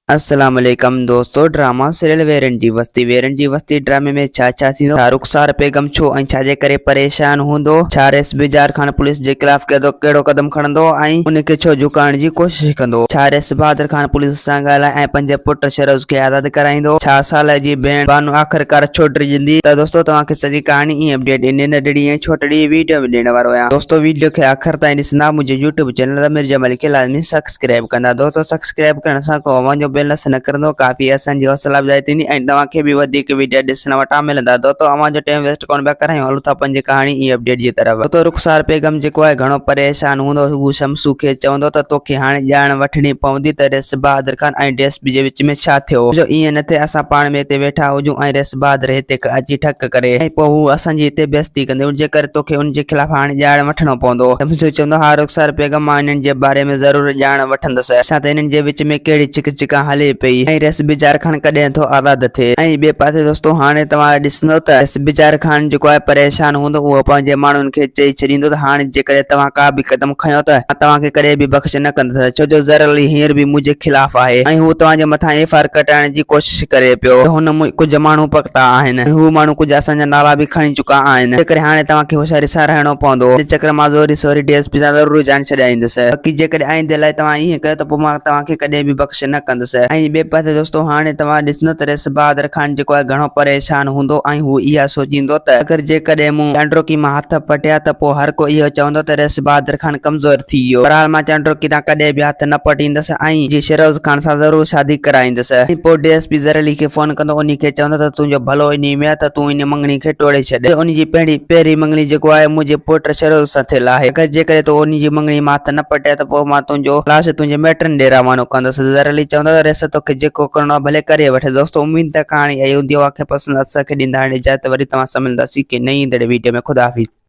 अस्सलाम वालेकुम दोस्तों। ड्रामा सीरियल वेरन जी वस्ती ड्रामे में छा थींदो, छा रुखसार बेगम छो ऐं छाजे करे परेशान हूंदो, छा रेसबी जार खान पुलिस जे खिलाफ कहिड़ो कदम खणंदो ऐं उनखे छो झुकाइण जी कोशिश कंदो, छा रेस बहादुर खान पुलिस सां ॻाल्हाए ऐं पंहिंजे पुट शरोज खे आज़ाद कराईंदो, छा साल जी भेण बानू आख़िरकार छो डिॼंदी। त दोस्तों तव्हांखे सॼी कहानी ईअं अपडेट इन नंढड़ी ऐं छोटड़ी वीडियो में ॾियण वारो आहियां। दोस्तों वीडियो खे आख़िर ताईं ॾिसंदा, मुंहिंजे यूट्यूब चैनल मिर्जा मलिक खे लाज़मी सब्सक्राइब कंदा। दोस्तों सब्सक्राइब करण सां को अवां बेल न करंदो, काफ़ी असांजी हौसला अफ़ज़ाई थींदी ऐं तव्हांखे बि वधीक वीडियो ॾिसण वटां मिलंदा। दोस्तों अवां जो टाइम वेस्ट कोन पिया करायूं, हलूं था पंहिंजी कहानी ई अपडेट जी तरफ़। दोस्तों रुखसार बेगम जेको आहे घणो परेशान हूंदो, हू शमसू खे चवंदो त तोखे हाणे ॼाण वठणी पवंदी त रेस बहादुर खान ऐं डीएसपी जे विच में छा थियो, जो ईअं न थिए असां पाण में हिते वेठा हुजूं ऐं रेस बहादुर हिते अची ठक करे ऐं पोइ हू असांजी हिते बेइज़ती कंदे, उनजे करे तोखे उनजे खिलाफ़ हाणे ॼाण वठणो पवंदो। शमसू चवंदो, हा रुखसार बेगम, मां इन्हनि जे बारे में ज़रूर ॼाण वठंदुसि। असां त इन्हनि जे विच में कहिड़ी चिक हले पई ऐं रेसबी जार खान कॾहिं थो आज़ाद थिए। ऐं ॿिए पासे दोस्तों हाणे तव्हां ॾिसंदो त रेसबी जार खान जेको आहे परेशान हूंदो, उहो पंहिंजे माण्हुनि खे चई छॾींदो त हाणे जेकॾहिं तव्हां का बि कदम खयो त तव्हांखे कॾहिं बि बख़्श न कंदुसि, छो जो ज़रल हींअर बि मुंहिंजे खिलाफ़ आहे ऐं हू तव्हांजे मथां एफआईआर कटाइण जी कोशिश करे पियो। हुन कुझु माण्हू पकता आहिनि, हू माण्हू कुझु असांजा नाला बि खणी चुका आहिनि, जेकॾहिं हाणे तव्हांखे होशियारी सां रहणो पवंदो। इन चक्कर मां ज़ोरी डीएसपी सां ज़रूर जान छॾाईंदुसि, बाक़ी जेकॾहिं आईंदे लाइ तव्हां ईअं कयो त पोइ मां तव्हांखे कॾहिं बि बख़्श न कंदुसि। ऐं ॿिए पासे दोस्तों हाणे तव्हां ॾिसंदो त रेस बहादुर खान जेको आहे घणो परेशान हूंदो ऐं हू इहा सोचींदो त अगरि जेकॾहिं मूं चांड्रोकी मां हथ पटिया त पोइ हर को इहो चवंदो त रेस बहादुर खान कमज़ोर थी वियो। बहरहाल मां चांड्रोकी तां कॾहिं बि हथ न पटींदुसि ऐं जी शरोज खान सां ज़रूर शादी कराईंदुसि। ऐं पोइ डीएसपी ज़रली खे फोन कंदो, उन खे चवंदो त तुंहिंजो भलो इन में आहे त तूं इन मंगणी खे टोड़े छॾ। उन जी पहिरीं मंगणी जेको आहे मुंहिंजे पुट शरोज सां थियल आहे, अगरि जेकॾहिं तूं उन जी मंगणी मां हथ न पटिया त पोइ मां तुंहिंजो लाश तुंहिंजे माइटनि ॾे रवानो कंदुसि। ज़रली चवंदो त रेस तोखे जेको करिणो आहे भले करे वठे। दोस्तों उम्मीद त कहाणी आई हूंदी, पसंदि असांखे ॾींदा इजाज़त, वरी तव्हां सां मिलंदासीं के नई ईंदड़ वीडियो में। खुदा हाफ़िज़।